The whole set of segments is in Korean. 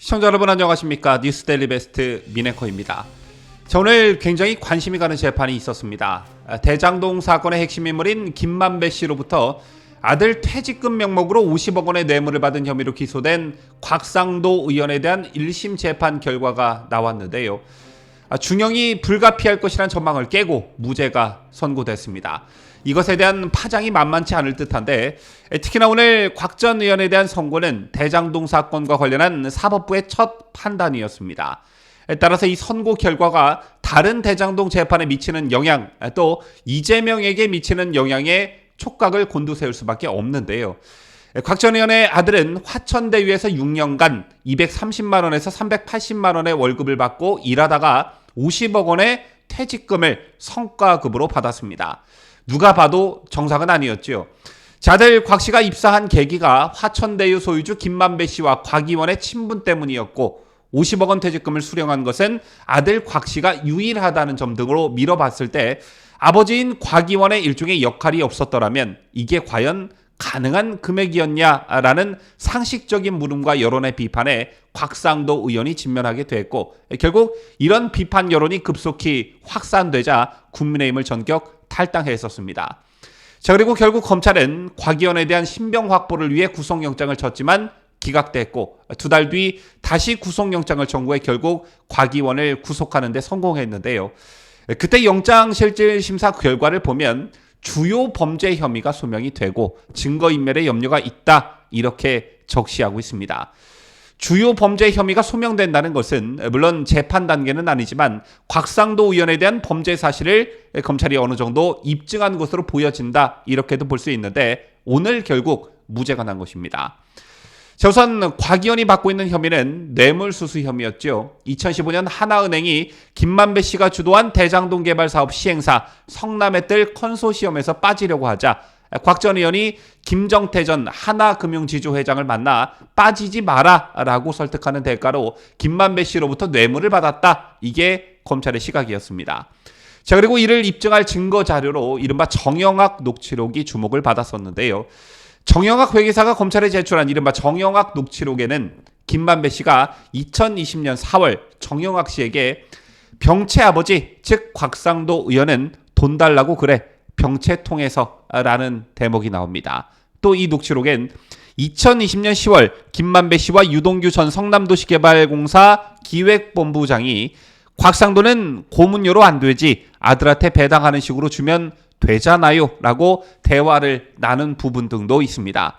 시청자 여러분 안녕하십니까? 뉴스데일리 베스트 미네커입니다. 자, 오늘 굉장히 관심이 가는 재판이 있었습니다. 대장동 사건의 핵심 인물인 김만배 씨로부터 아들 퇴직금 명목으로 50억 원의 뇌물을 받은 혐의로 기소된 곽상도 의원에 대한 1심 재판 결과가 나왔는데요. 중형이 불가피할 것이란 전망을 깨고 무죄가 선고됐습니다. 이것에 대한 파장이 만만치 않을 듯한데, 특히나 오늘 곽 전 의원에 대한 선고는 대장동 사건과 관련한 사법부의 첫 판단이었습니다. 따라서 이 선고 결과가 다른 대장동 재판에 미치는 영향, 또 이재명에게 미치는 영향에 촉각을 곤두세울 수밖에 없는데요. 곽 전 의원의 아들은 화천대유에서 6년간 230만 원에서 380만 원의 월급을 받고 일하다가 50억 원의 퇴직금을 성과급으로 받았습니다. 누가 봐도 정상은 아니었죠. 아들 곽 씨가 입사한 계기가 화천대유 소유주 김만배 씨와 곽 의원의 친분 때문이었고, 50억 원 퇴직금을 수령한 것은 아들 곽 씨가 유일하다는 점 등으로 미뤄봤을 때 아버지인 곽 의원의 일종의 역할이 없었더라면 이게 과연 가능한 금액이었냐라는 상식적인 물음과 여론의 비판에 곽상도 의원이 직면하게 됐고, 결국 이런 비판 여론이 급속히 확산되자 국민의힘을 전격 탈당했었습니다. 자, 그리고 결국 검찰은 곽 의원에 대한 신병 확보를 위해 구속영장을 쳤지만 기각됐고, 두 달 뒤 다시 구속영장을 청구해 결국 곽 의원을 구속하는 데 성공했는데요. 그때 영장실질심사 결과를 보면 주요 범죄 혐의가 소명이 되고 증거인멸의 염려가 있다, 이렇게 적시하고 있습니다. 주요 범죄 혐의가 소명된다는 것은 물론 재판 단계는 아니지만 곽상도 의원에 대한 범죄 사실을 검찰이 어느 정도 입증한 것으로 보여진다, 이렇게도 볼 수 있는데 오늘 결국 무죄가 난 것입니다. 우선 곽 의원이 받고 있는 혐의는 뇌물수수 혐의였죠. 2015년 하나은행이 김만배 씨가 주도한 대장동 개발 사업 시행사 성남의뜰 컨소시엄에서 빠지려고 하자 곽 전 의원이 김정태 전 하나금융지주 회장을 만나 빠지지 마라 라고 설득하는 대가로 김만배 씨로부터 뇌물을 받았다, 이게 검찰의 시각이었습니다. 자, 그리고 이를 입증할 증거 자료로 이른바 정영학 녹취록이 주목을 받았었는데요. 정영학 회계사가 검찰에 제출한 이른바 정영학 녹취록에는 김만배 씨가 2020년 4월 정영학 씨에게 병채 아버지, 즉 곽상도 의원은 돈 달라고 그래, 병채 통해서 라는 대목이 나옵니다. 또 이 녹취록엔 2020년 10월 김만배 씨와 유동규 전 성남도시개발공사 기획본부장이 곽상도는 고문료로 안 되지 아들한테 배당하는 식으로 주면 되잖아요 라고 대화를 나눈 부분 등도 있습니다.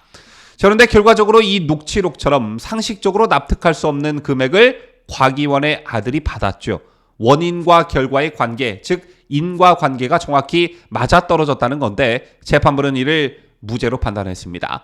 그런데 결과적으로 이 녹취록처럼 상식적으로 납득할 수 없는 금액을 곽 의원의 아들이 받았죠. 원인과 결과의 관계, 즉 인과관계가 정확히 맞아떨어졌다는 건데 재판부는 이를 무죄로 판단했습니다.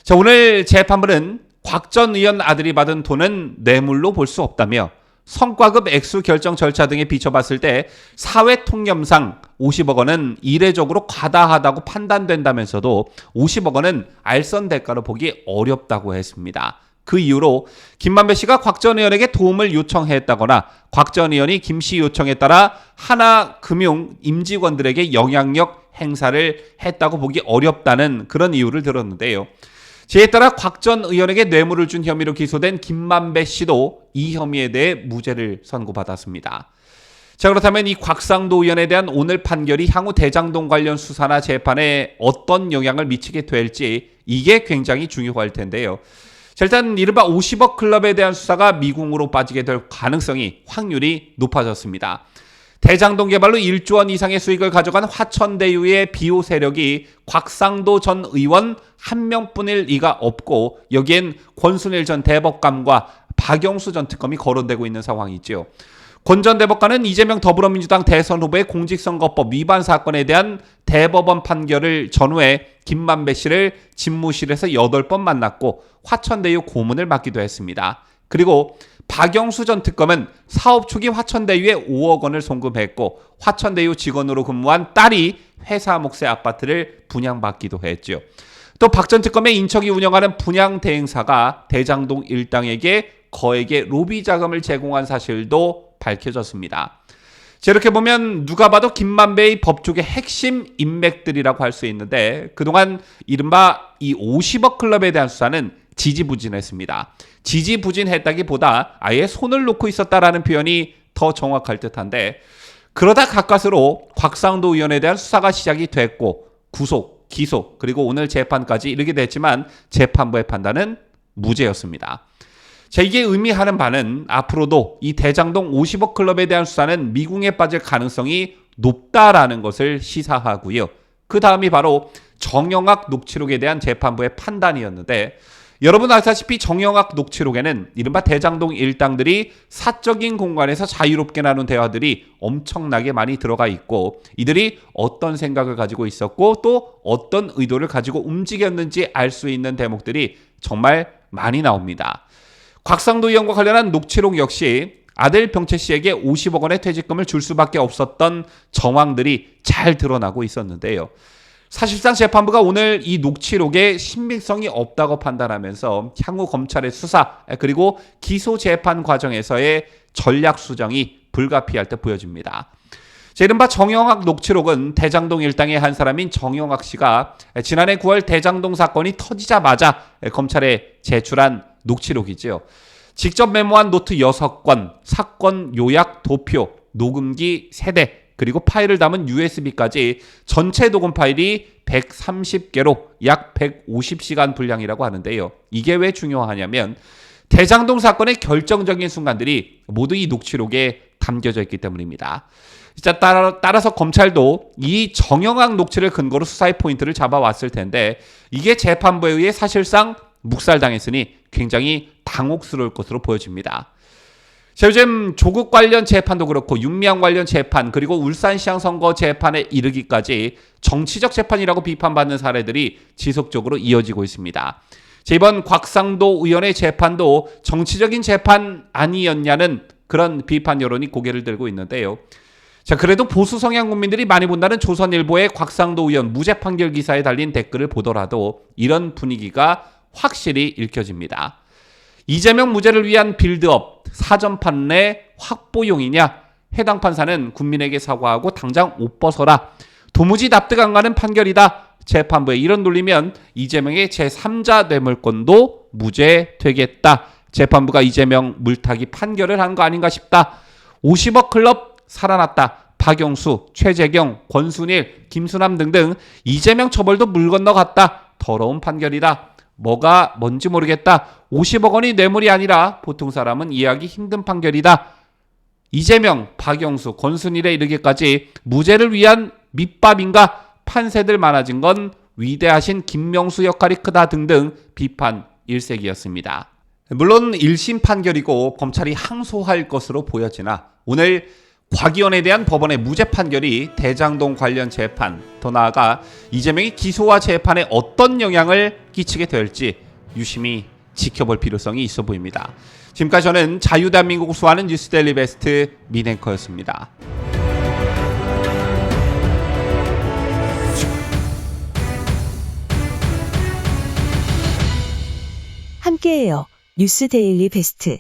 자, 오늘 재판부는 곽 전 의원 아들이 받은 돈은 뇌물로 볼 수 없다며 성과급 액수 결정 절차 등에 비춰봤을 때 사회통념상 50억 원은 이례적으로 과다하다고 판단된다면서도 50억 원은 알선 대가로 보기 어렵다고 했습니다. 그 이유로 김만배 씨가 곽 전 의원에게 도움을 요청했다거나 곽 전 의원이 김 씨 요청에 따라 하나금융 임직원들에게 영향력 행사를 했다고 보기 어렵다는 그런 이유를 들었는데요. 이에 따라 곽 전 의원에게 뇌물을 준 혐의로 기소된 김만배 씨도 이 혐의에 대해 무죄를 선고받았습니다. 자, 그렇다면 이 곽상도 의원에 대한 오늘 판결이 향후 대장동 관련 수사나 재판에 어떤 영향을 미치게 될지, 이게 굉장히 중요할 텐데요. 자, 일단 이른바 50억 클럽에 대한 수사가 미궁으로 빠지게 될 가능성이, 확률이 높아졌습니다. 대장동 개발로 1조 원 이상의 수익을 가져간 화천대유의 비호 세력이 곽상도 전 의원 한 명뿐일 리가 없고, 여기엔 권순일 전 대법관과 박영수 전 특검이 거론되고 있는 상황이죠. 권 전 대법관은 이재명 더불어민주당 대선 후보의 공직선거법 위반 사건에 대한 대법원 판결을 전후해 김만배 씨를 집무실에서 8번 만났고 화천대유 고문을 맡기도 했습니다. 그리고 박영수 전 특검은 사업 초기 화천대유에 5억 원을 송금했고 화천대유 직원으로 근무한 딸이 회사 몫의 아파트를 분양받기도 했죠. 또 박 전 특검의 인척이 운영하는 분양 대행사가 대장동 일당에게 거액의 로비 자금을 제공한 사실도 밝혀졌습니다. 이렇게 보면 누가 봐도 김만배의 법조계 핵심 인맥들이라고 할 수 있는데, 그동안 이른바 이 50억 클럽에 대한 수사는 지지부진했습니다. 지지부진했다기보다 아예 손을 놓고 있었다라는 표현이 더 정확할 듯한데, 그러다 가까스로 곽상도 의원에 대한 수사가 시작이 됐고 구속, 기소, 그리고 오늘 재판까지 이르게 됐지만 재판부의 판단은 무죄였습니다. 자, 이게 의미하는 바는 앞으로도 이 대장동 50억 클럽에 대한 수사는 미궁에 빠질 가능성이 높다라는 것을 시사하고요. 그 다음이 바로 정영학 녹취록에 대한 재판부의 판단이었는데, 여러분 아시다시피 정영학 녹취록에는 이른바 대장동 일당들이 사적인 공간에서 자유롭게 나눈 대화들이 엄청나게 많이 들어가 있고, 이들이 어떤 생각을 가지고 있었고 또 어떤 의도를 가지고 움직였는지 알 수 있는 대목들이 정말 많이 나옵니다. 곽상도 의원과 관련한 녹취록 역시 아들 병채 씨에게 50억 원의 퇴직금을 줄 수밖에 없었던 정황들이 잘 드러나고 있었는데요. 사실상 재판부가 오늘 이 녹취록에 신빙성이 없다고 판단하면서 향후 검찰의 수사 그리고 기소 재판 과정에서의 전략 수정이 불가피할 듯 보여집니다. 이른바 정영학 녹취록은 대장동 일당의 한 사람인 정영학 씨가 지난해 9월 대장동 사건이 터지자마자 검찰에 제출한 녹취록이지요. 직접 메모한 노트 6건, 사건 요약 도표, 녹음기 3대, 그리고 파일을 담은 USB까지 전체 녹음 파일이 130개로 약 150시간 분량이라고 하는데요. 이게 왜 중요하냐면 대장동 사건의 결정적인 순간들이 모두 이 녹취록에 담겨져 있기 때문입니다. 따라서 검찰도 이 정영학 녹취를 근거로 수사의 포인트를 잡아왔을 텐데, 이게 재판부에 의해 사실상 묵살당했으니 굉장히 당혹스러울 것으로 보여집니다. 자, 요즘 조국 관련 재판도 그렇고 윤미향 관련 재판, 그리고 울산시장 선거 재판에 이르기까지 정치적 재판이라고 비판받는 사례들이 지속적으로 이어지고 있습니다. 자, 이번 곽상도 의원의 재판도 정치적인 재판 아니었냐는 그런 비판 여론이 고개를 들고 있는데요. 자, 그래도 보수 성향 국민들이 많이 본다는 조선일보의 곽상도 의원 무죄 판결 기사에 달린 댓글을 보더라도 이런 분위기가 확실히 읽혀집니다. 이재명 무죄를 위한 빌드업, 사전 판례 확보용이냐? 해당 판사는 국민에게 사과하고 당장 옷 벗어라. 도무지 납득 안 가는 판결이다. 재판부에 이런 논리면 이재명의 제3자 뇌물건도 무죄되겠다. 재판부가 이재명 물타기 판결을 한 거 아닌가 싶다. 50억 클럽 살아났다. 박영수, 최재경, 권순일, 김수남 등등 이재명 처벌도 물 건너갔다. 더러운 판결이다. 뭐가 뭔지 모르겠다. 50억 원이 뇌물이 아니라 보통 사람은 이해하기 힘든 판결이다. 이재명, 박영수, 권순일에 이르기까지 무죄를 위한 밑밥인가? 판세들 많아진 건 위대하신 김명수 역할이 크다 등등 비판 일색이었습니다. 물론 1심 판결이고 검찰이 항소할 것으로 보여지나 오늘 곽 의원에 대한 법원의 무죄 판결이 대장동 관련 재판, 더 나아가 이재명이 기소와 재판에 어떤 영향을 끼치게 될지 유심히 지켜볼 필요성이 있어 보입니다. 지금까지 저는 자유대한민국을 수호하는 뉴스데일리 베스트 민앵커였습니다. 함께해요. 뉴스데일리 베스트.